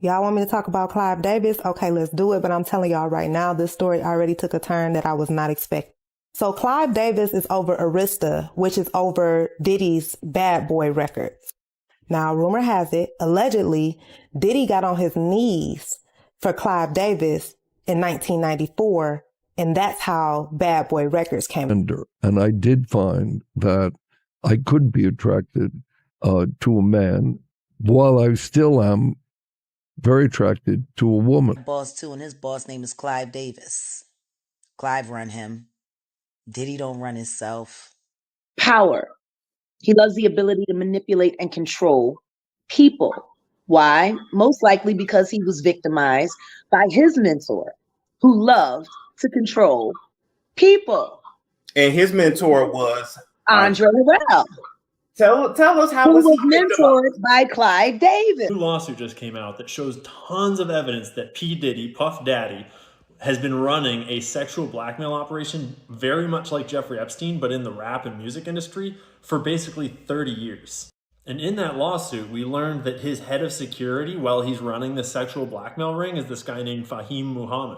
Y'all want me to talk about Clive Davis? Okay, let's do it. But I'm telling y'all right now, this story already took a turn that I was not expecting. So Clive Davis is over Arista, which is over Diddy's Bad Boy records. Now, rumor has it, allegedly, Diddy got on his knees for Clive Davis in 1994, and that's how Bad Boy Records came. And I did find that I could be attracted to a man while I still am very attracted to a woman. Boss too, and his boss name is Clive Davis. Clive run him. Diddy don't run himself. Power. He loves the ability to manipulate and control people. Why? Most likely because he was victimized by his mentor, who loved to control people. And his mentor was Andre Harrell. Tell us how who was he mentored by Clive Davis. A new lawsuit just came out that shows tons of evidence that P. Diddy, Puff Daddy, has been running a sexual blackmail operation very much like Jeffrey Epstein, but in the rap and music industry for basically 30 years. And in that lawsuit, we learned that his head of security while he's running the sexual blackmail ring is this guy named Fahim Muhammad,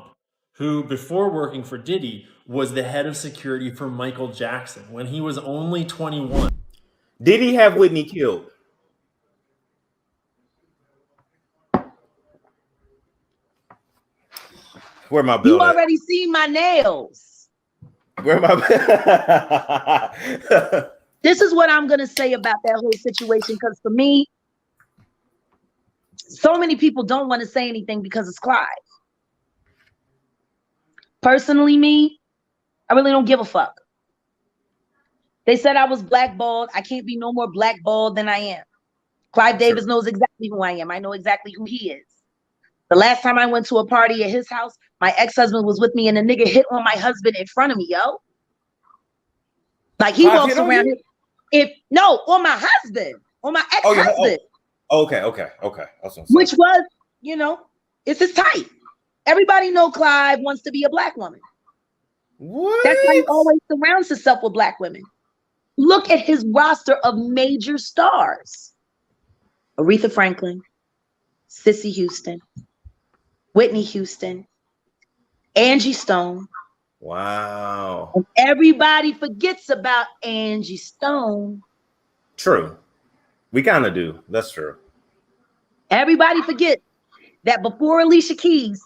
who before working for Diddy was the head of security for Michael Jackson when he was only 21. Did he have Whitney killed? Where my bill? You already seen my nails. Where my This is what I'm gonna say about that whole situation, because for me, so many people don't want to say anything because it's Clive. Personally, me, I really don't give a fuck. They said I was blackballed. I can't be no more blackballed than I am. Clive Davis knows exactly who I am. I know exactly who he is. The last time I went to a party at his house, my ex-husband was with me and the nigga hit on my husband in front of me, yo. Like he walks around here. On my husband, on my ex-husband. Okay. Which was, it's his type. Everybody know Clive wants to be a black woman. What? That's why he always surrounds himself with black women. Look at his roster of major stars. Aretha Franklin, Cissy Houston, Whitney Houston, Angie Stone. Wow. And everybody forgets about Angie Stone. True. We kind of do. That's true. Everybody forget that before Alicia Keys,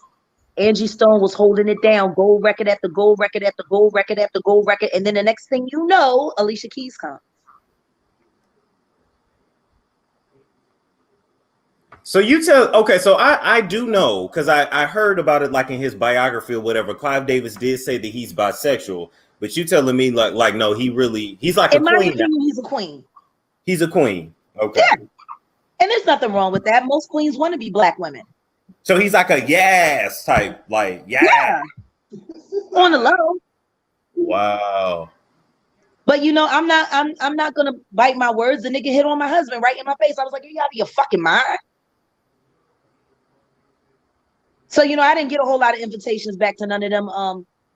Angie Stone was holding it down, gold record after gold record after gold record after gold record. And then the next thing you know, Alicia Keys comes. So so I do know, because I heard about it like in his biography or whatever. Clive Davis did say that he's bisexual, but you telling me like no, he's like a queen. In my opinion, he's a queen. He's a queen. Okay. Yeah. And there's nothing wrong with that. Most queens want to be black women. So he's like a yes type, like yeah. On the low. Wow. But I'm not gonna bite my words. The nigga hit on my husband right in my face. I was like, you out of your fucking mind. So I didn't get a whole lot of invitations back to none of them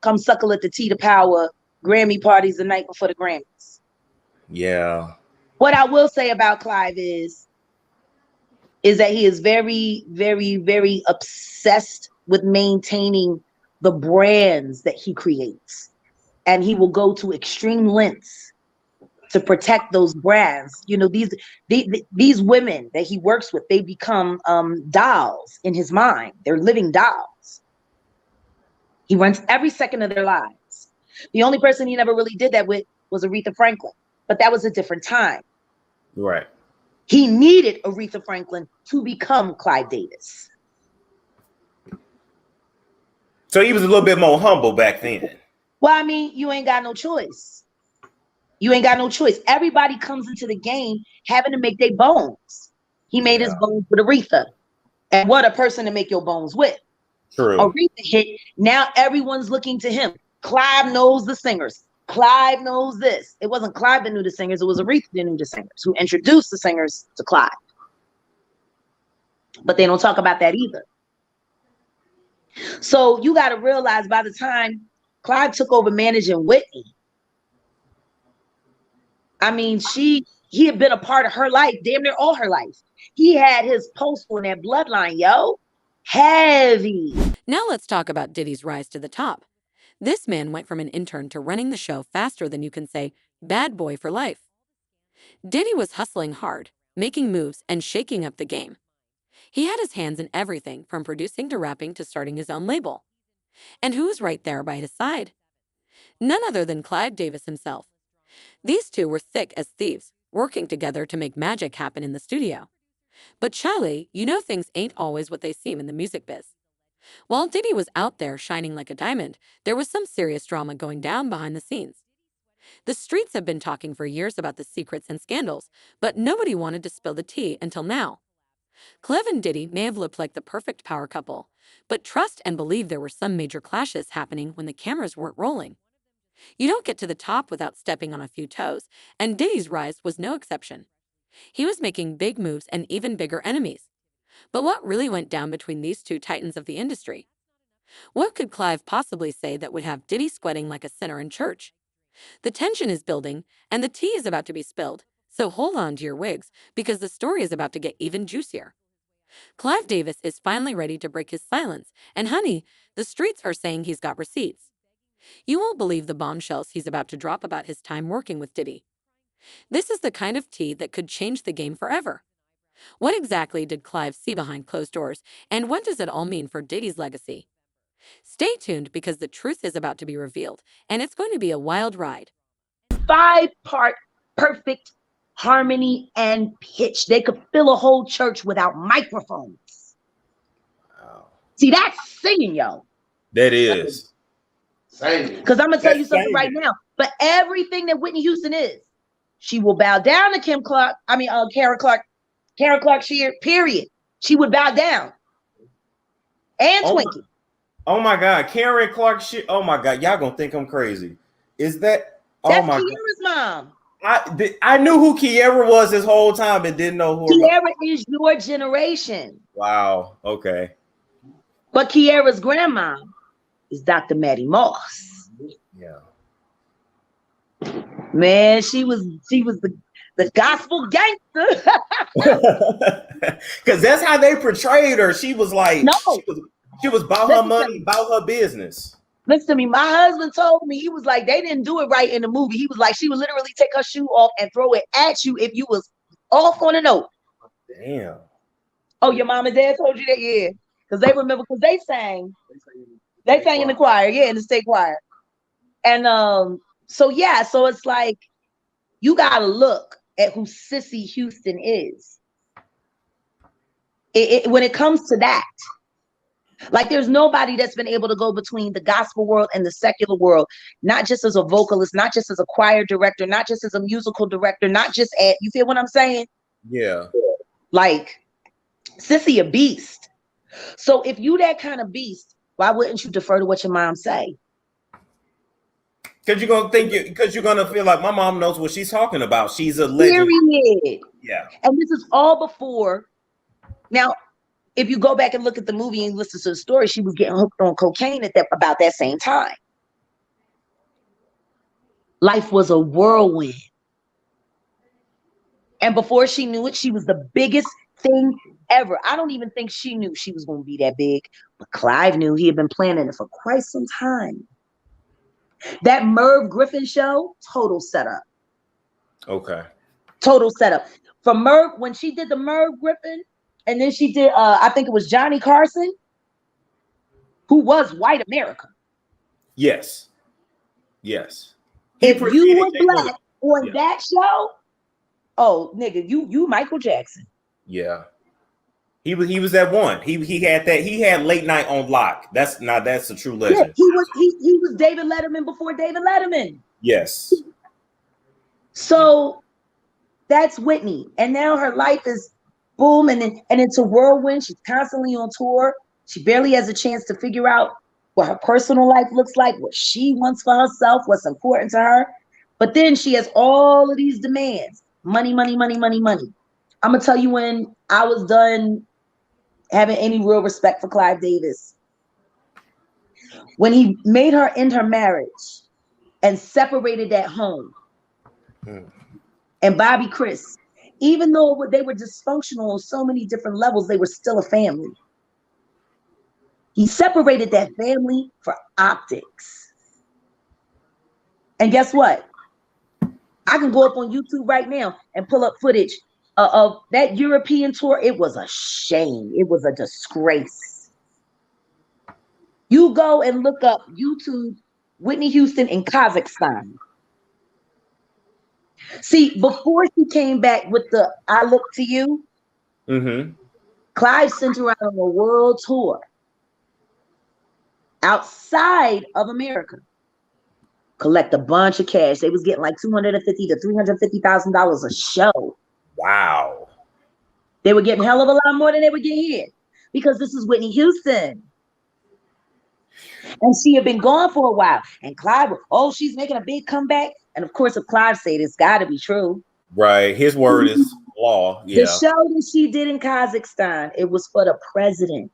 come suckle at the Tea to Power Grammy parties the night before the Grammys. Yeah. What I will say about Clive is that he is very, very, very obsessed with maintaining the brands that he creates. And he will go to extreme lengths to protect those brands. These women that he works with, they become dolls in his mind. They're living dolls. He runs every second of their lives. The only person he never really did that with was Aretha Franklin, but that was a different time. Right. He needed Aretha Franklin to become Clive Davis. So he was a little bit more humble back then. Well, I mean, you ain't got no choice. You ain't got no choice. Everybody comes into the game having to make their bones. He made his bones with Aretha. And what a person to make your bones with. True. Aretha hit. Now everyone's looking to him. Clive knows the singers. Clive knows this. It wasn't Clive that knew the singers. It was Aretha that knew the singers, who introduced the singers to Clive. But they don't talk about that either. So you got to realize by the time Clive took over managing Whitney, I mean, he had been a part of her life, damn near all her life. He had his postal in that bloodline, yo. Heavy. Now let's talk about Diddy's rise to the top. This man went from an intern to running the show faster than you can say, bad boy for life. Diddy was hustling hard, making moves, and shaking up the game. He had his hands in everything from producing to rapping to starting his own label. And who was right there by his side? None other than Clive Davis himself. These two were thick as thieves, working together to make magic happen in the studio. But Charlie, you know things ain't always what they seem in the music biz. While Diddy was out there shining like a diamond, there was some serious drama going down behind the scenes. The streets have been talking for years about the secrets and scandals, but nobody wanted to spill the tea until now. Clive and Diddy may have looked like the perfect power couple, but trust and believe there were some major clashes happening when the cameras weren't rolling. You don't get to the top without stepping on a few toes, and Diddy's rise was no exception. He was making big moves and even bigger enemies. But what really went down between these two titans of the industry? What could Clive possibly say that would have Diddy sweating like a sinner in church? The tension is building, and the tea is about to be spilled, so hold on to your wigs, because the story is about to get even juicier. Clive Davis is finally ready to break his silence, and honey, the streets are saying he's got receipts. You won't believe the bombshells he's about to drop about his time working with Diddy. This is the kind of tea that could change the game forever. What exactly did Clive see behind closed doors, and what does it all mean for Diddy's legacy? Stay tuned because the truth is about to be revealed, and it's going to be a wild ride. 5-part perfect harmony and pitch. They could fill a whole church without microphones. Wow. See, that's singing, yo. That is. Because I'm going to tell you something right now. But everything that Whitney Houston is, she will bow down to Karen Clark Sheard, period. She would bow down. And Twinkie. Oh my God. Karen Clark Sheard. Oh my God. Y'all going to think I'm crazy. Is that? That's Oh my Kiera's mom. I knew who Kiera was this whole time and didn't know who. Kiera is your generation. Wow. Okay. But Kiera's grandma is Dr. Maddie Moss. Yeah. Man, she was the gospel gangster. Because that's how they portrayed her. She was like, no. She was about her money, about her business. Listen to me. My husband told me, he was like, they didn't do it right in the movie. He was like, she would literally take her shoe off and throw it at you if you was off on a note. Damn. Oh, your mom and dad told you that? Yeah. Because they remember, because they sang in the choir. Yeah, in the state choir. And so it's like, you got to look at who Sissy Houston is. When it comes to that, like there's nobody that's been able to go between the gospel world and the secular world, not just as a vocalist, not just as a choir director, not just as a musical director, not just you feel what I'm saying? Yeah. Like Sissy a beast. So if you that kind of beast, why wouldn't you defer to what your mom say? Because you're gonna feel like my mom knows what she's talking about. She's a legend. Period. Yeah. And this is all before. Now, if you go back and look at the movie and listen to the story, she was getting hooked on cocaine at about that same time. Life was a whirlwind. And before she knew it, she was the biggest thing ever. I don't even think she knew she was going to be that big, but Clive knew. He had been planning it for quite some time. That Merv Griffin show, total setup. Okay. Total setup. For Merv, when she did the Merv Griffin, and then she did, I think it was Johnny Carson, who was white America. Yes. Yes. If you were black on that show, oh, nigga, you Michael Jackson. Yeah. He was that one. He had late night on lock. That's a true legend. Yeah, he was David Letterman before David Letterman. Yes. So that's Whitney. And now her life is boom, and it's a whirlwind. She's constantly on tour. She barely has a chance to figure out what her personal life looks like, what she wants for herself, what's important to her. But then she has all of these demands. Money, money, money, money, money. I'm going to tell you when I was done having any real respect for Clive Davis. When he made her end her marriage and separated at home. And Bobby Chris even though they were dysfunctional on so many different levels, they were still a family. He separated that family for optics. And guess what? I can go up on YouTube right now and pull up footage of that European tour. It was a shame. It was a disgrace. You go and look up YouTube Whitney Houston in Kazakhstan. See, before she came back with the I Look to You, Clive sent her out on a world tour outside of America. Collect a bunch of cash. They was getting like $250,000 to $350,000 a show. Wow. They were getting hell of a lot more than they would get here because this is Whitney Houston. And she had been gone for a while. And Clive, oh, she's making a big comeback. And of course, if Clive said it's got to be true. Right. His word is law. Yeah. The show that she did in Kazakhstan, it was for the president.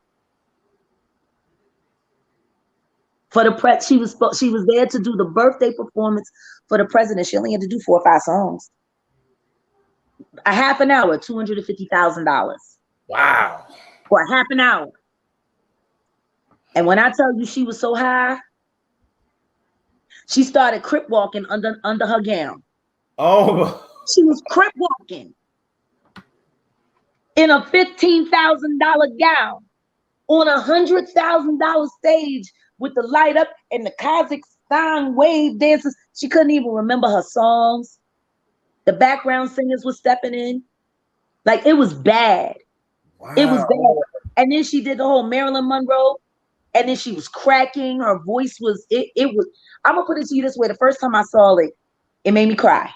For the she was there to do the birthday performance for the president. She only had to do 4 or 5 songs. A half an hour, $250,000. Wow. For a half an hour. And when I tell you she was so high, she started crip walking under her gown. Oh. She was crip walking in a $15,000 gown on a $100,000 stage with the light up and the Kazakhstan wave dances. She couldn't even remember her songs. The background singers were stepping in. Like, it was bad. Wow. It was bad. And then she did the whole Marilyn Monroe. And then she was cracking. Her voice was, it was, I'm going to put it to you this way. The first time I saw it, it made me cry.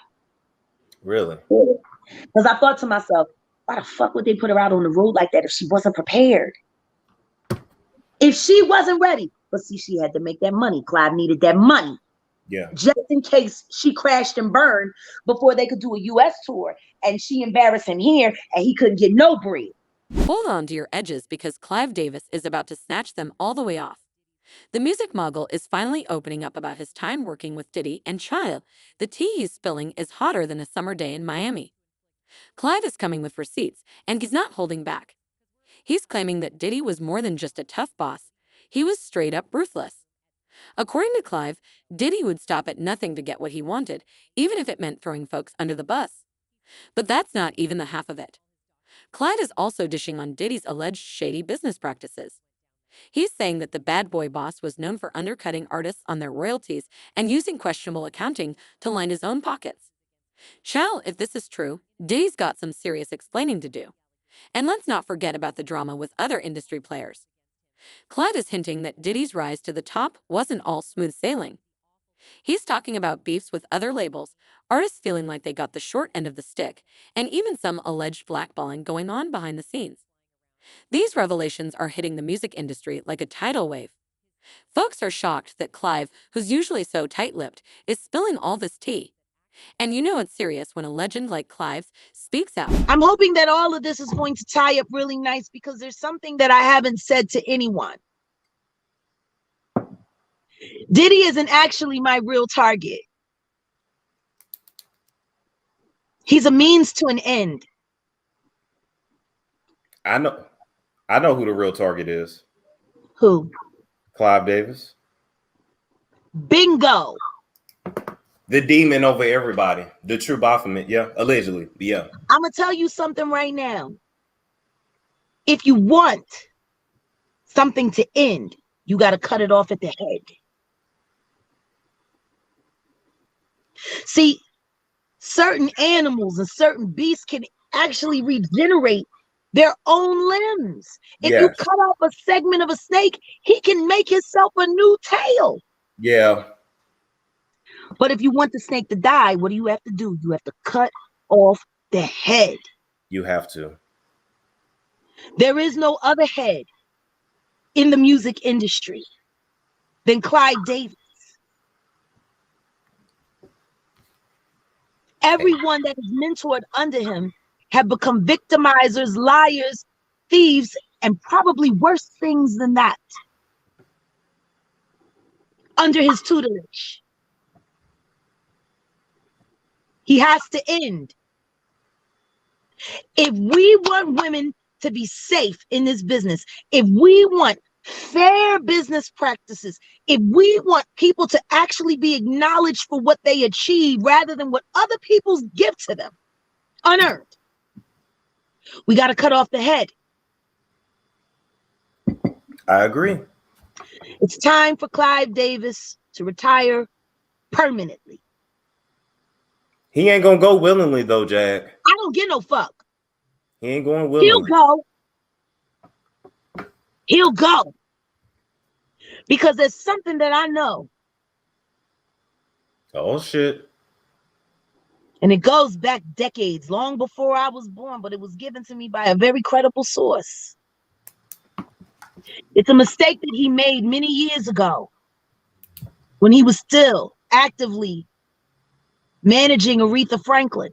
Really? Because I thought to myself, why the fuck would they put her out on the road like that if she wasn't prepared? If she wasn't ready. But see, she had to make that money. Clive needed that money. Yeah. Just in case she crashed and burned before they could do a U.S. tour. And she embarrassed him here and he couldn't get no bread. Hold on to your edges because Clive Davis is about to snatch them all the way off. The music mogul is finally opening up about his time working with Diddy, and child, the tea he's spilling is hotter than a summer day in Miami. Clive is coming with receipts, and he's not holding back. He's claiming that Diddy was more than just a tough boss. He was straight up ruthless. According to Clive, Diddy would stop at nothing to get what he wanted, even if it meant throwing folks under the bus. But that's not even the half of it. Clive is also dishing on Diddy's alleged shady business practices. He's saying that the bad boy boss was known for undercutting artists on their royalties and using questionable accounting to line his own pockets. Child, if this is true, Diddy's got some serious explaining to do. And let's not forget about the drama with other industry players. Clive is hinting that Diddy's rise to the top wasn't all smooth sailing. He's talking about beefs with other labels, artists feeling like they got the short end of the stick, and even some alleged blackballing going on behind the scenes. These revelations are hitting the music industry like a tidal wave. Folks are shocked that Clive, who's usually so tight-lipped, is spilling all this tea. And you know it's serious when a legend like Clive speaks out. I'm hoping that all of this is going to tie up really nice because there's something that I haven't said to anyone. Diddy isn't actually my real target. He's a means to an end. I know who the real target is. Who? Clive Davis. Bingo. The demon over everybody. The true Baphomet. Yeah, allegedly. Yeah. I'm going to tell you something right now. If you want something to end, you got to cut it off at the head. See, certain animals and certain beasts can actually regenerate their own limbs. If you cut off a segment of a snake, he can make himself a new tail. Yeah. But if you want the snake to die, what do you have to do? You have to cut off the head. You have to. There is no other head in the music industry than Clive Davis. Everyone that is mentored under him have become victimizers, liars, thieves, and probably worse things than that under his tutelage. He has to end. If we want women to be safe in this business, if we want fair business practices, if we want people to actually be acknowledged for what they achieve rather than what other people's give to them unearned, we got to cut off the head. I agree. It's time for Clive Davis to retire permanently. He ain't gonna go willingly though, Jack. I don't give no fuck. He ain't going willingly. He'll go. Because there's something that I know. Oh shit. And it goes back decades, long before I was born, but it was given to me by a very credible source. It's a mistake that he made many years ago when he was still actively managing Aretha Franklin.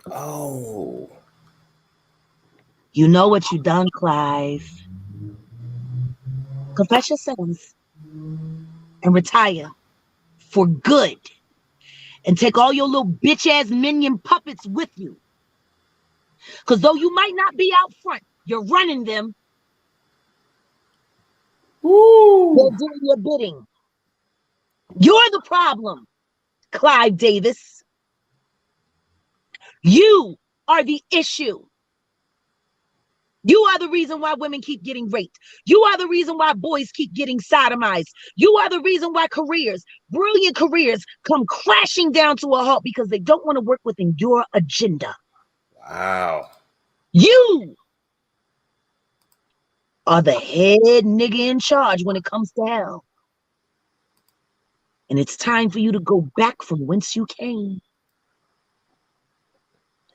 Oh. You know what you done, Clive. Confess your sins and retire for good. And take all your little bitch-ass minion puppets with you. Because though you might not be out front, you're running them. Woo. They're doing your bidding. You're the problem, Clive Davis. You are the issue. You are the reason why women keep getting raped. You are the reason why boys keep getting sodomized. You are the reason why careers, brilliant careers, come crashing down to a halt because they don't want to work within your agenda. Wow. You are the head nigga in charge when it comes to hell. And it's time for you to go back from whence you came.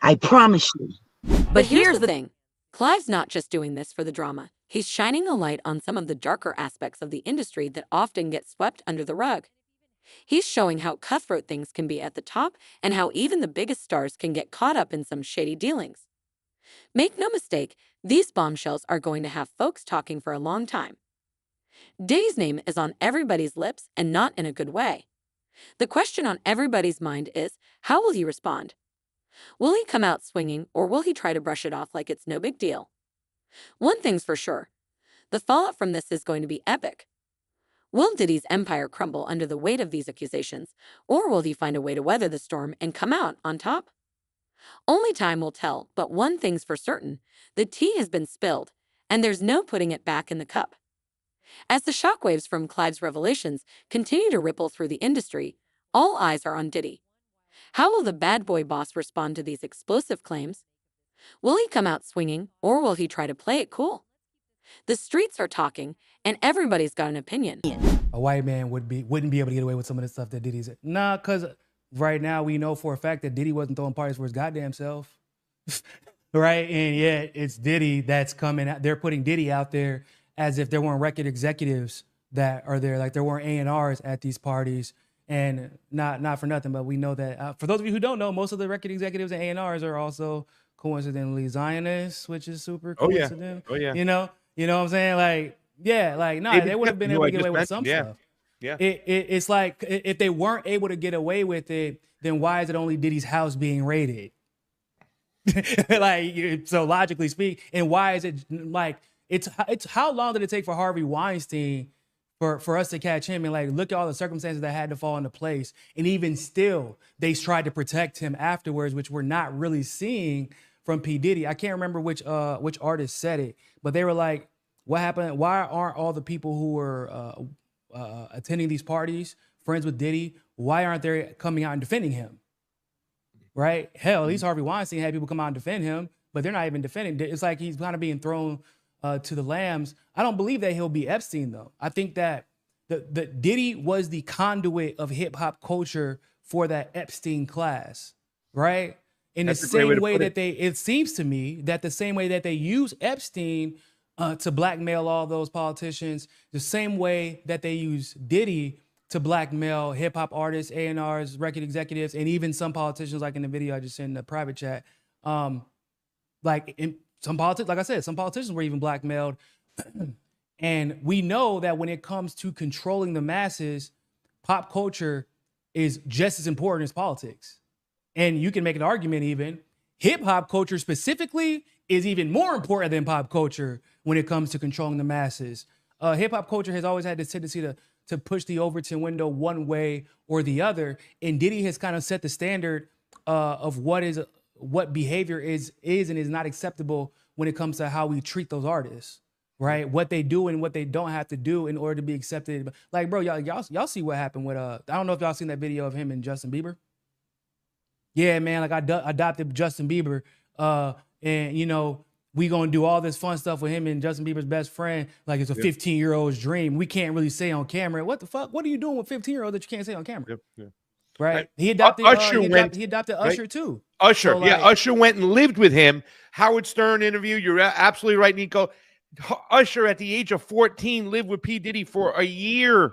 I promise you. But here's the thing. Clive's not just doing this for the drama. He's shining a light on some of the darker aspects of the industry that often get swept under the rug. He's showing how cutthroat things can be at the top and how even the biggest stars can get caught up in some shady dealings. Make no mistake, these bombshells are going to have folks talking for a long time. Diddy's name is on everybody's lips and not in a good way. The question on everybody's mind is, how will he respond? Will he come out swinging, or will he try to brush it off like it's no big deal? One thing's for sure. The fallout from this is going to be epic. Will Diddy's empire crumble under the weight of these accusations, or will he find a way to weather the storm and come out on top? Only time will tell, but one thing's for certain. The tea has been spilled, and there's no putting it back in the cup. As the shockwaves from Clive's revelations continue to ripple through the industry, all eyes are on Diddy. How will the bad boy boss respond to these explosive claims? Will he come out swinging, or will he try to play it cool? The streets are talking, and everybody's got an opinion. A white man wouldn't be able to get away with some of the stuff that Diddy's. Nah, because right now we know for a fact that Diddy wasn't throwing parties for his goddamn self. Right? And yet it's Diddy that's coming out. They're putting Diddy out there as if there weren't record executives that are there, like there weren't A&Rs at these parties. And not for nothing, but we know that for those of you who don't know, most of the record executives and A&Rs are also coincidentally Zionists, which is super coincidental. Oh yeah. You know what I'm saying? Like, yeah, like, nah, they would have been able to get away with some stuff. Yeah. It's like, if they weren't able to get away with it, then why is it only Diddy's house being raided? Like, so logically speak, and why is it like, it's how long did it take for Harvey Weinstein for us to catch him? And like, look at all the circumstances that had to fall into place. And even still, they tried to protect him afterwards, which we're not really seeing from P. Diddy. I can't remember which artist said it, but they were like, what happened? Why aren't all the people who were attending these parties friends with Diddy? Why aren't they coming out and defending him? Right? Hell, at least Harvey Weinstein had people come out and defend him, but they're not even defending. It's like he's kind of being thrown to the lambs. I don't believe that he'll be Epstein, though. I think that the Diddy was the conduit of hip hop culture for that Epstein class, right? In the same way that it seems to me that the same way that they use Epstein to blackmail all those politicians, the same way that they use Diddy to blackmail hip hop artists, A&Rs, record executives, and even some politicians, like in the video I just sent in the private chat. Like in some politics, like I said, some politicians were even blackmailed. And we know that when it comes to controlling the masses, pop culture is just as important as politics. And you can make an argument even hip hop culture specifically is even more important than pop culture when it comes to controlling the masses. Hip hop culture has always had this tendency to push the Overton window one way or the other, and Diddy has kind of set the standard of what behavior is and is not acceptable when it comes to how we treat those artists, right? What they do and what they don't have to do in order to be accepted. Like, bro, y'all see what happened with I don't know if y'all seen that video of him and Justin Bieber. Yeah, man, like I adopted Justin Bieber, and you know we gonna do all this fun stuff with him and Justin Bieber's best friend. Like it's a 15-year-old's dream. We can't really say on camera. What the fuck? What are you doing with 15-year-old that you can't say on camera? Right? He adopted he adopted Usher too. Usher, So, like, Usher went and lived with him. Howard Stern interview. You're absolutely right, Nico. Usher at the age of 14 lived with P. Diddy for a year.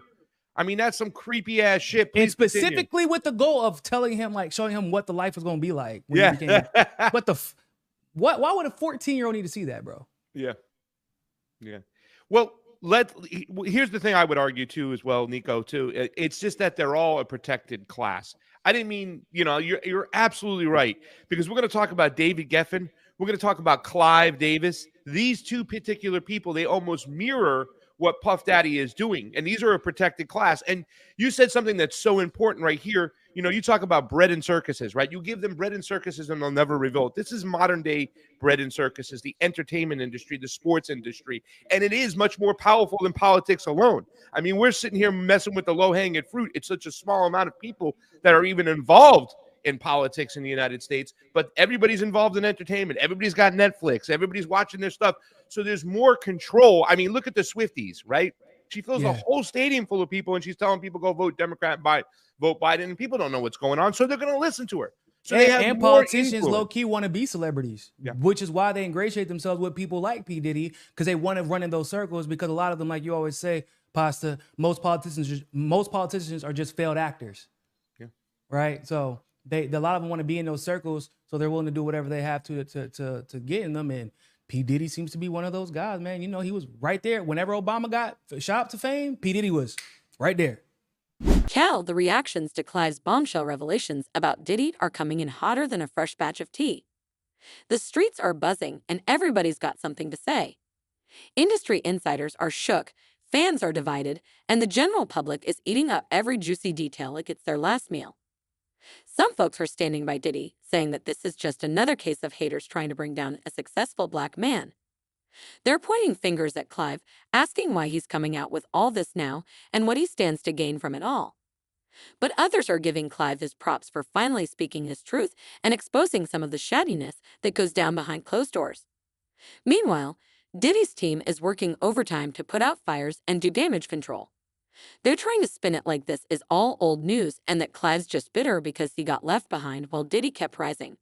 I mean, that's some creepy ass shit. And specifically with the goal of telling him, like, showing him what the life was gonna be like. When Yeah. he became, why would a 14-year-old need to see that, bro? Yeah. Well, here's the thing I would argue too, as well, Nico. Too, it's just that they're all a protected class. I didn't mean, you're absolutely right, because we're going to talk about David Geffen. We're going to talk about Clive Davis. These two particular people, they almost mirror what Puff Daddy is doing, and these are a protected class. And you said something that's so important right here. You talk about bread and circuses, right? You give them bread and circuses and they'll never revolt. This is modern day bread and circuses, the entertainment industry, the sports industry, and it is much more powerful than politics alone. I mean, we're sitting here messing with the low-hanging fruit. It's such a small amount of people that are even involved in politics in the United States, but everybody's involved in entertainment. Everybody's got Netflix. Everybody's watching their stuff. So there's more control. I mean, look at the Swifties, right? She fills a whole stadium full of people, and she's telling people go vote Democrat, vote Biden, and people don't know what's going on, so they're going to listen to her. So and politicians low-key want to be celebrities, which is why they ingratiate themselves with people like P. Diddy, because they want to run in those circles, because a lot of them, like you always say, Pasta, most politicians are just failed actors. Yeah. Right? So a lot of them want to be in those circles, so they're willing to do whatever they have to get in them. And P. Diddy seems to be one of those guys, man. He was right there. Whenever Obama got shot up to fame, P. Diddy was right there. Cal, the reactions to Clive's bombshell revelations about Diddy are coming in hotter than a fresh batch of tea. The streets are buzzing, and everybody's got something to say. Industry insiders are shook, fans are divided, and the general public is eating up every juicy detail like it's their last meal. Some folks are standing by Diddy, saying that this is just another case of haters trying to bring down a successful black man. They're pointing fingers at Clive, asking why he's coming out with all this now and what he stands to gain from it all. But others are giving Clive his props for finally speaking his truth and exposing some of the shadiness that goes down behind closed doors. Meanwhile, Diddy's team is working overtime to put out fires and do damage control. They're trying to spin it like this is all old news and that Clive's just bitter because he got left behind while Diddy kept rising.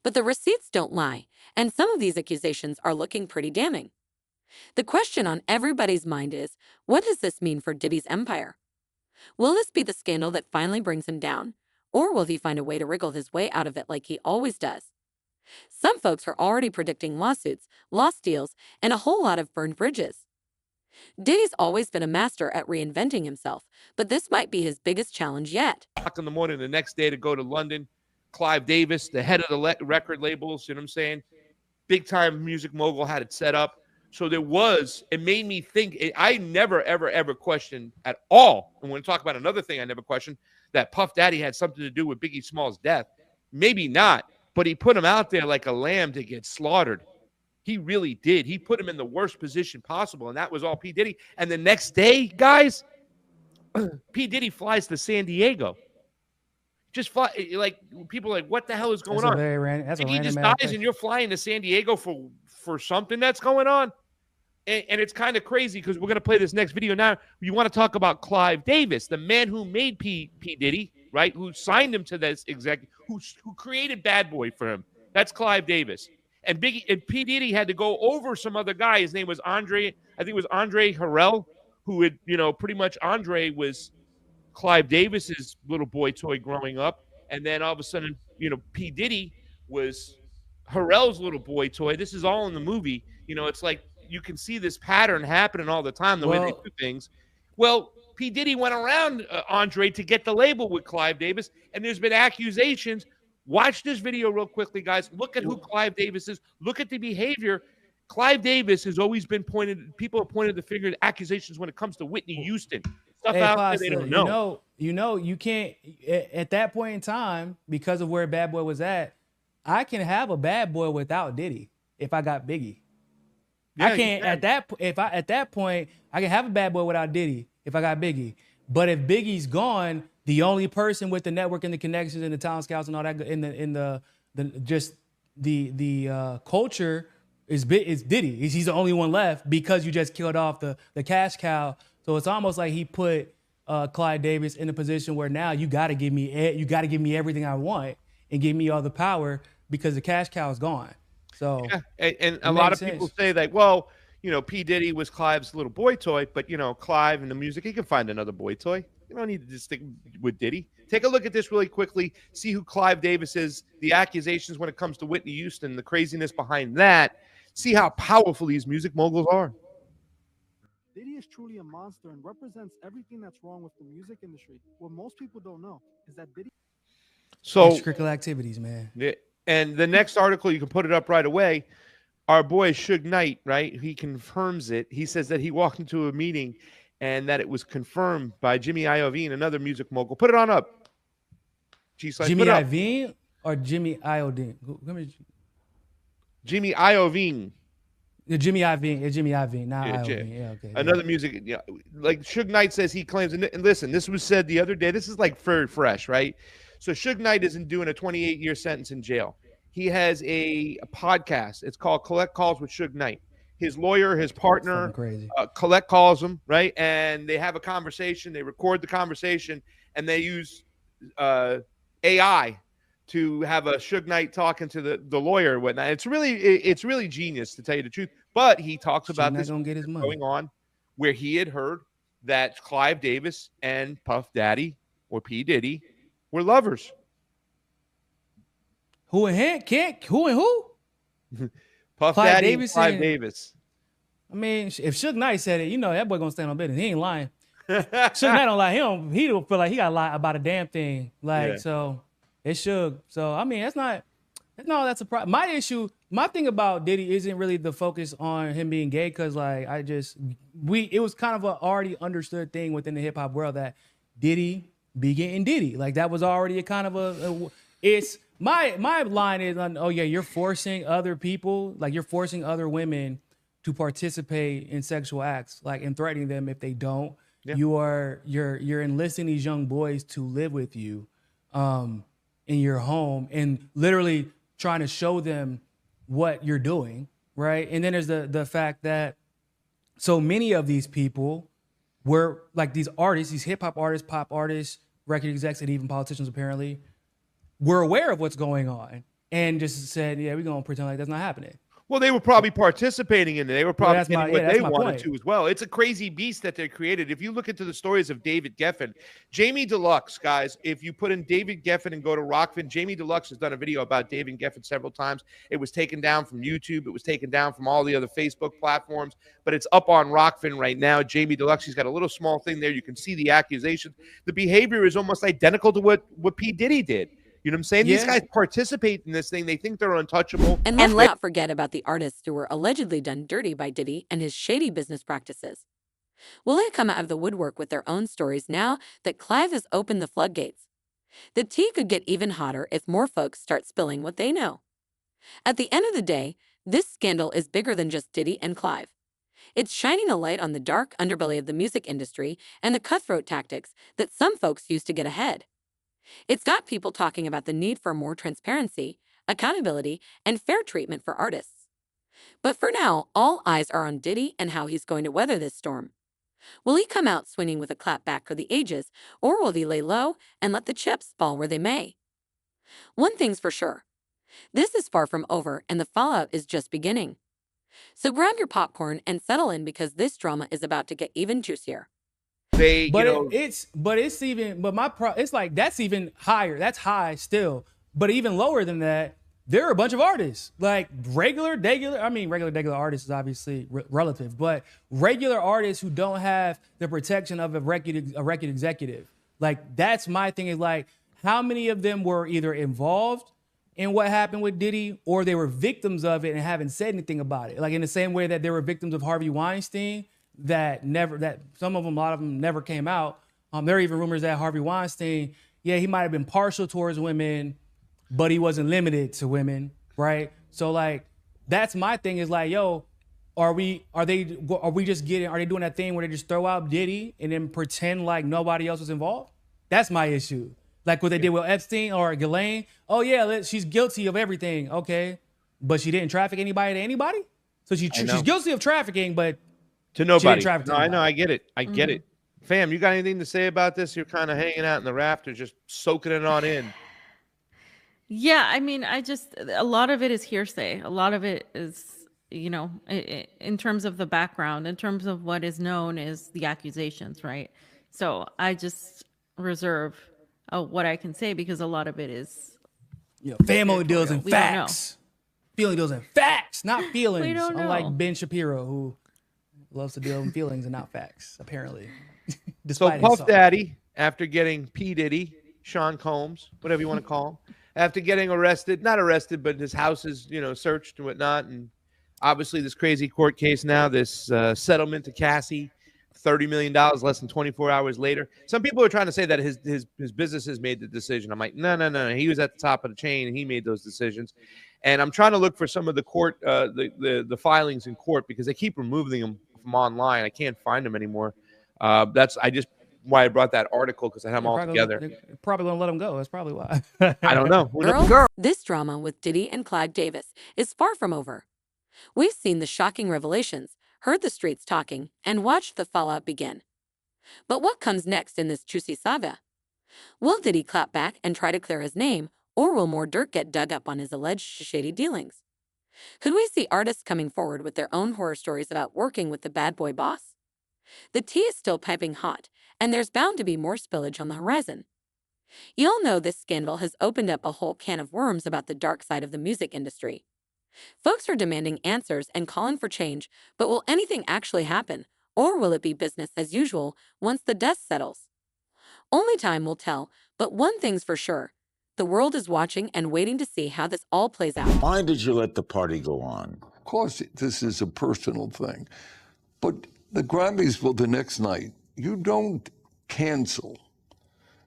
But the receipts don't lie, and some of these accusations are looking pretty damning. The question on everybody's mind is, what does this mean for Diddy's empire? Will this be the scandal that finally brings him down, or will he find a way to wriggle his way out of it like he always does? Some folks are already predicting lawsuits, lost deals, and a whole lot of burned bridges. Diddy's always been a master at reinventing himself, but this might be his biggest challenge yet. In the morning, the next day to go to London. Clive Davis, the head of the record labels, you know what I'm saying? Big time music mogul, had it set up. So it made me think, I never, ever, ever questioned at all. And when we talk about another thing I never questioned, that Puff Daddy had something to do with Biggie Small's death. Maybe not, but he put him out there like a lamb to get slaughtered. He really did. He put him in the worst position possible, and that was all P. Diddy. And the next day, guys, P. Diddy flies to San Diego. Just fly, like, people are like, what the hell is going on? He just dies and you're flying to San Diego for something that's going on? And it's kind of crazy because we're going to play this next video now. You want to talk about Clive Davis, the man who made P. Diddy, right? Who signed him to this executive, who created Bad Boy for him. That's Clive Davis. And P. Diddy had to go over some other guy. His name was Andre. I think it was Andre Harrell, who had, pretty much Andre was Clive Davis's little boy toy growing up. And then all of a sudden, P. Diddy was Harrell's little boy toy. This is all in the movie. It's like you can see this pattern happening all the time, the way they do things. Well, P. Diddy went around Andre to get the label with Clive Davis, and there's been accusations. Watch this video real quickly, guys. Look at who Clive Davis is. Look at the behavior. Clive Davis has always been people have pointed the finger at accusations when it comes to Whitney Houston. Stuff Hey, out there Pasta, they don't know. you can't, at that point in time, because of where Bad Boy was at, I can have a Bad Boy without Diddy if I got Biggie. Yeah, I can't at that point I can have a Bad Boy without Diddy if I got Biggie. But if Biggie's gone, the only person with the network and the connections and the talent scouts and all that in the culture is Diddy. He's the only one left because you just killed off the cash cow. So it's almost like he put Clive Davis in a position where now you got to give me everything I want and give me all the power because the cash cow is gone. So yeah. And a lot of people say that, well, you know, P. Diddy was Clive's little boy toy, but, you know, Clive and the music, he can find another boy toy. You don't need to just stick with Diddy. Take a look at this really quickly. See who Clive Davis is, the accusations when it comes to Whitney Houston, the craziness behind that. See how powerful these music moguls are. Diddy is truly a monster and represents everything that's wrong with the music industry. What most people don't know is that Diddy... So extracurricular activities, man. Yeah, and the next article, you can put it up right away. Our boy Suge Knight, right? He confirms it. He says that he walked into a meeting and that it was confirmed by Jimmy Iovine, another music mogul. Put it on up. Jimmy Iovine or Jimmy Iovine? Jimmy Iovine. Jimmy Iovine. Jimmy Iovine, not Iovine. Yeah, okay. Another music, yeah. Like Suge Knight says he claims, and listen, this was said the other day. This is like fresh, right? So Suge Knight isn't doing a 28-year sentence in jail. He has a podcast. It's called Collect Calls with Suge Knight. His lawyer, his partner, Collect calls him, right? And they have a conversation. They record the conversation, and they use AI to have a Suge Knight talking to the lawyer and whatnot. It's really genius, to tell you the truth. But he talks about this going on where he had heard that Clive Davis and Puff Daddy or P. Diddy were lovers. Who and who? Puff Clive Daddy Davis and Clive Davis. I mean, if Suge Knight said it, you know that boy gonna stand on business. He ain't lying. Suge Knight don't lie. He don't feel like he gotta lie about a damn thing. So it's Suge. So I mean, that's a problem. My thing about Diddy isn't really the focus on him being gay, because it was kind of a already understood thing within the hip hop world that Diddy be getting Diddy. Like that was already a kind of it's my line is on, oh yeah, you're forcing other people, like you're forcing other women to participate in sexual acts, like, and threatening them if they don't. Yeah. You're enlisting these young boys to live with you in your home and literally trying to show them what you're doing, right? And then there's the fact that so many of these people were like these artists, these hip hop artists, pop artists, record execs, and even politicians apparently were aware of what's going on and just said, yeah, we're going to pretend like that's not happening. Well, they were probably participating in it. They were probably getting what they wanted to as well. It's a crazy beast that they created. If you look into the stories of David Geffen, Jamie Deluxe, guys, if you put in David Geffen and go to Rockfin, Jamie Deluxe has done a video about David Geffen several times. It was taken down from YouTube. It was taken down from all the other Facebook platforms, but it's up on Rockfin right now. Jamie Deluxe, he's got a little small thing there. You can see the accusations. The behavior is almost identical to what P. Diddy did. You know what I'm saying? Yeah. These guys participate in this thing. They think they're untouchable. And let's not forget about the artists who were allegedly done dirty by Diddy and his shady business practices. Will they come out of the woodwork with their own stories now that Clive has opened the floodgates? The tea could get even hotter if more folks start spilling what they know. At the end of the day, this scandal is bigger than just Diddy and Clive. It's shining a light on the dark underbelly of the music industry and the cutthroat tactics that some folks use to get ahead. It's got people talking about the need for more transparency, accountability, and fair treatment for artists. But for now, all eyes are on Diddy and how he's going to weather this storm. Will he come out swinging with a clap back for the ages, or will he lay low and let the chips fall where they may? One thing's for sure. This is far from over, and the fallout is just beginning. So grab your popcorn and settle in, because this drama is about to get even juicier. It's like that's even higher. That's high still. But even lower than that, there are a bunch of artists, like regular artists is obviously relative, but regular artists who don't have the protection of a record executive. Like that's my thing, is like, how many of them were either involved in what happened with Diddy, or they were victims of it and haven't said anything about it. Like in the same way that they were victims of Harvey Weinstein, that some of them, a lot of them never came out. There are even rumors that Harvey Weinstein, he might have been partial towards women, but he wasn't limited to women, right? So like, that's my thing is like, yo, are they doing that thing where they just throw out Diddy and then pretend like nobody else was involved? That's my issue. Like what they did with Epstein or Ghislaine. Oh yeah, she's guilty of everything. Okay, but she didn't traffic anybody to anybody. So she's guilty of trafficking, but to nobody. She didn't traffic to no, anybody. I know. I get it. I get it. Fam, you got anything to say about this? You're kind of hanging out in the rafters, just soaking it on in. Yeah, I mean, a lot of it is hearsay. A lot of it is, you know, in terms of the background, in terms of what is known as the accusations, right? So I just reserve what I can say because a lot of it is, family deals in facts. Feeling deals in facts, not feelings. We don't know. Unlike Ben Shapiro, who loves to deal in feelings and not facts, apparently. So Puff Daddy, after getting P. Diddy, Sean Combs, whatever you want to call him, after getting not arrested, but his house is, searched and whatnot. And obviously this crazy court case now, this settlement to Cassie, $30 million less than 24 hours later. Some people are trying to say that his businesses made the decision. I'm like, no. He was at the top of the chain and he made those decisions. And I'm trying to look for some of the court, the filings in court because they keep removing them from online. I can't find them anymore. That's why I brought that article because I have them all together. They're probably gonna let him go. That's probably why. I don't know. Girl, this drama with Diddy and Clive Davis is far from over. We've seen the shocking revelations, heard the streets talking, and watched the fallout begin. But what comes next in this juicy saga? Will Diddy clap back and try to clear his name, or will more dirt get dug up on his alleged shady dealings? Could we see artists coming forward with their own horror stories about working with the bad boy boss? The tea is still piping hot, and there's bound to be more spillage on the horizon. You'll know this scandal has opened up a whole can of worms about the dark side of the music industry. Folks are demanding answers and calling for change, but will anything actually happen, or will it be business as usual once the dust settles? Only time will tell, but one thing's for sure. The world is watching and waiting to see how this all plays out. Why did you let the party go on? Of course, this is a personal thing. But the Grammys were the next night. You don't cancel.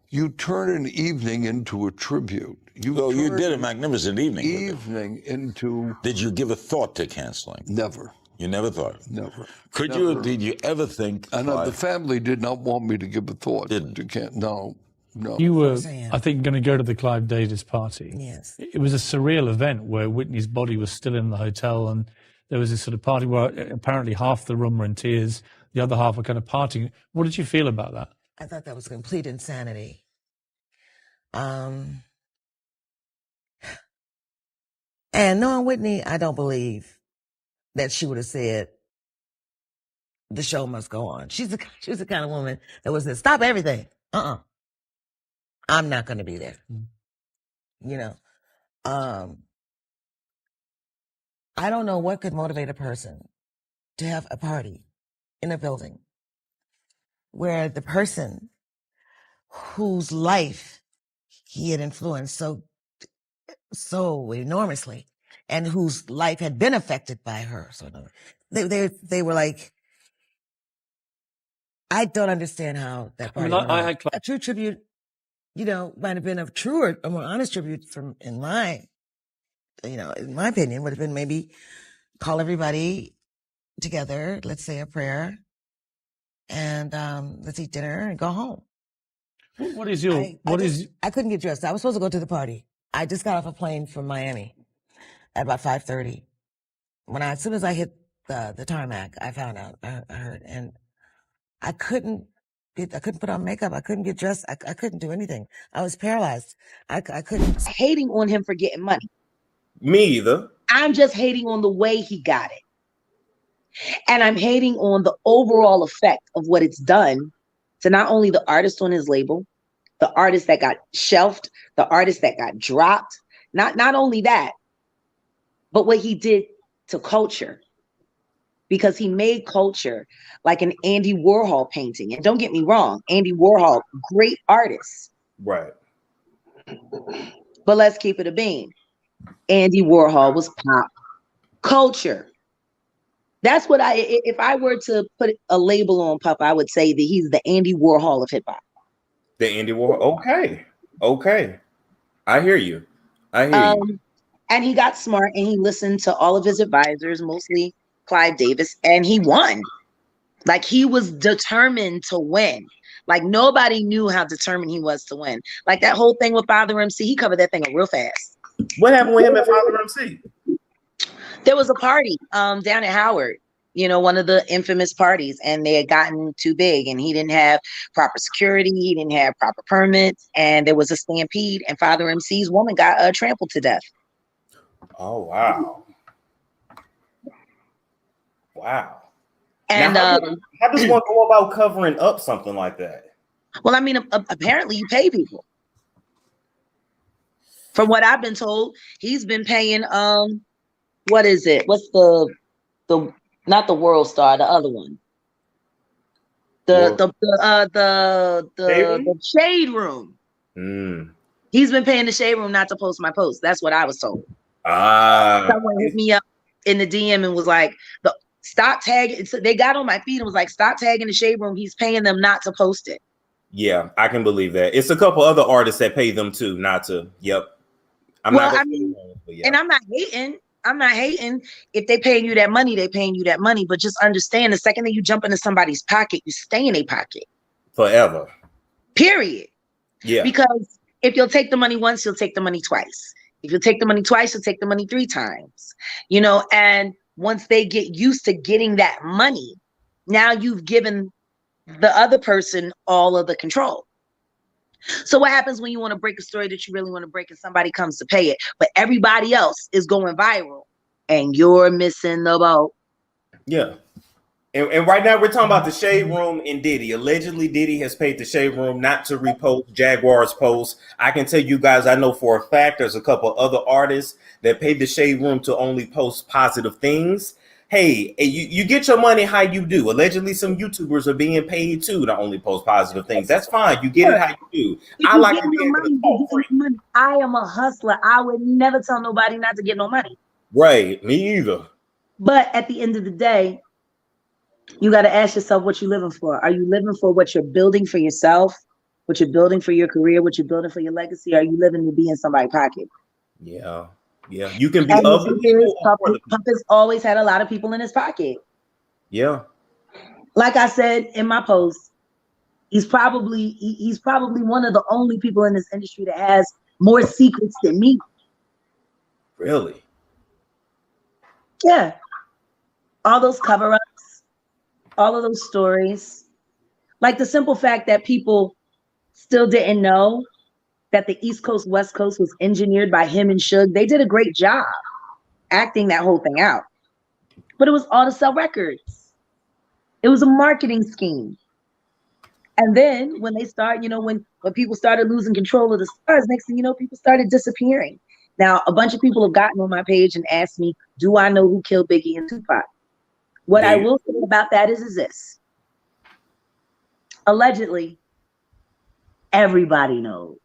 You turn an evening into a tribute. You did a magnificent evening. Into... Did you give a thought to canceling? Never. You never thought? Never. Did you ever think? And the family did not want me to give a thought. No. You were, I think, going to go to the Clive Davis party. Yes. It was a surreal event where Whitney's body was still in the hotel, and there was this sort of party where apparently half the room were in tears, the other half were kind of partying. What did you feel about that? I thought that was complete insanity. And knowing Whitney, I don't believe that she would have said, the show must go on. She was the kind of woman that was stop everything. I'm not going to be there. I don't know what could motivate a person to have a party in a building where the person whose life he had influenced so enormously and whose life had been affected by her. So they were like, I don't understand how that party I had a true tribute, might have been a truer, a more honest tribute in my opinion, would have been maybe call everybody together, let's say a prayer, and let's eat dinner and go home. I couldn't get dressed. I was supposed to go to the party. I just got off a plane from Miami at about 5:30. As soon as I hit the tarmac, I found out, I heard, and I couldn't put on makeup. I couldn't get dressed. I couldn't do anything. I was paralyzed. I couldn't. Hating on him for getting money. Me either. I'm just hating on the way he got it. And I'm hating on the overall effect of what it's done to not only the artist on his label, the artist that got shelved, the artist that got dropped. Not only that, but what he did to culture. Because he made culture like an Andy Warhol painting. And don't get me wrong, Andy Warhol, great artist. Right. But let's keep it a bean. Andy Warhol was pop culture. That's what if I were to put a label on Puff, I would say that he's the Andy Warhol of hip hop. The Andy Warhol. Okay. Okay. I hear you. I hear you. And he got smart and he listened to all of his advisors, mostly Clive Davis, and he won. Like, he was determined to win. Like, nobody knew how determined he was to win. Like, that whole thing with Father MC, he covered that thing up real fast. What happened with him and Father MC? There was a party down at Howard, you know, one of the infamous parties, and they had gotten too big and he didn't have proper security, he didn't have proper permits, and there was a stampede, and Father MC's woman got trampled to death. Oh, wow. Wow. And now, how does one go about covering up something like that? Well, I mean, apparently you pay people. From what I've been told, he's been paying what is it? What's the not the World Star, the other one? The Shade Room. He's been paying the Shade Room not to post my post. That's what I was told. Someone hit me up in the DM and was like, stop tagging. So they got on my feed and was like, stop tagging the Shade Room. He's paying them not to post it. Yeah, I can believe that. It's a couple other artists that pay them too not to. Yep. And I'm not hating. I'm not hating. If they paying you that money, they paying you that money. But just understand, the second that you jump into somebody's pocket, you stay in a pocket. Forever. Period. Yeah. Because if you'll take the money once, you'll take the money twice. If you'll take the money twice, you'll take the money 3 times. You know, and once they get used to getting that money, now you've given the other person all of the control. So what happens when you want to break a story that you really want to break and somebody comes to pay it, but everybody else is going viral and you're missing the boat? Yeah. And right now we're talking about the Shade Room and Diddy. Allegedly, Diddy has paid the Shade Room not to repost Jaguar's posts. I can tell you guys, I know for a fact there's a couple other artists that paid the Shade Room to only post positive things. Hey, you get your money how you do. Allegedly, some YouTubers are being paid too to only post positive things. That's fine. You get it how you do. I like to be able to talk free. I am a hustler. I would never tell nobody not to get no money. Right. Me either. But at the end of the day, you got to ask yourself what you're living for. Are you living for what you're building for yourself, what you're building for your career, what you're building for your legacy? Are you living to be in somebody's pocket? Yeah. Yeah. You can be of the people. Puff has always had a lot of people in his pocket. Yeah. Like I said in my post, he's probably one of the only people in this industry that has more secrets than me. Really? Yeah. All those cover-ups, all of those stories, like the simple fact that people still didn't know that the East Coast, West Coast was engineered by him and Suge. They did a great job acting that whole thing out. But it was all to sell records. It was a marketing scheme. And then when they start, you know, when people started losing control of the stars, next thing you know, people started disappearing. Now, a bunch of people have gotten on my page and asked me, do I know who killed Biggie and Tupac? What I will say about that is this. Allegedly, everybody knows.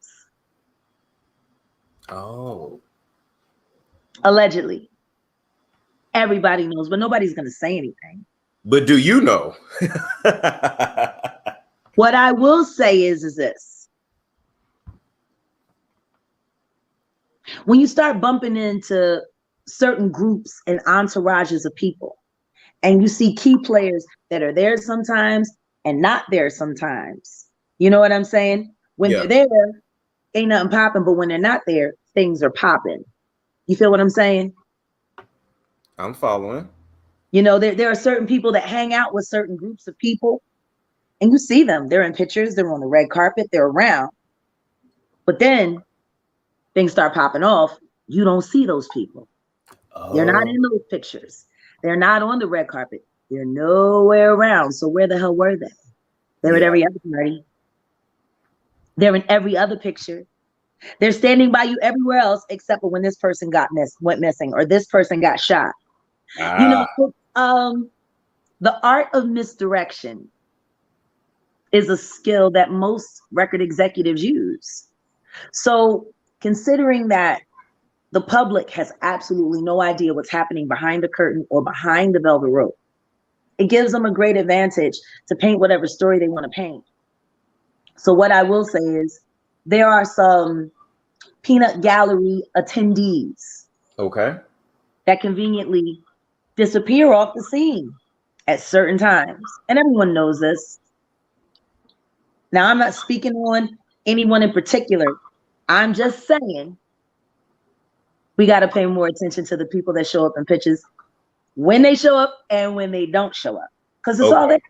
Oh. Allegedly. Everybody knows, but nobody's going to say anything. But do you know? What I will say is this. When you start bumping into certain groups and entourages of people, and you see key players that are there sometimes and not there sometimes, you know what I'm saying? When they're there, ain't nothing popping, but when they're not there, things are popping. You feel what I'm saying? I'm following. You know, there are certain people that hang out with certain groups of people, and you see them. They're in pictures, they're on the red carpet, they're around. But then things start popping off. You don't see those people. They're not in those pictures. They're not on the red carpet. They're nowhere around. So where the hell were they? They're at every other party. They're in every other picture. They're standing by you everywhere else except for when this person went missing or this person got shot. You know, the art of misdirection is a skill that most record executives use. So considering that the public has absolutely no idea what's happening behind the curtain or behind the velvet rope. It gives them a great advantage to paint whatever story they want to paint. So what I will say is there are some peanut gallery attendees Okay. that conveniently disappear off the scene at certain times. And everyone knows this. Now, I'm not speaking on anyone in particular. I'm just saying we got to pay more attention to the people that show up in pictures when they show up and when they don't show up, because it's all Okay. there.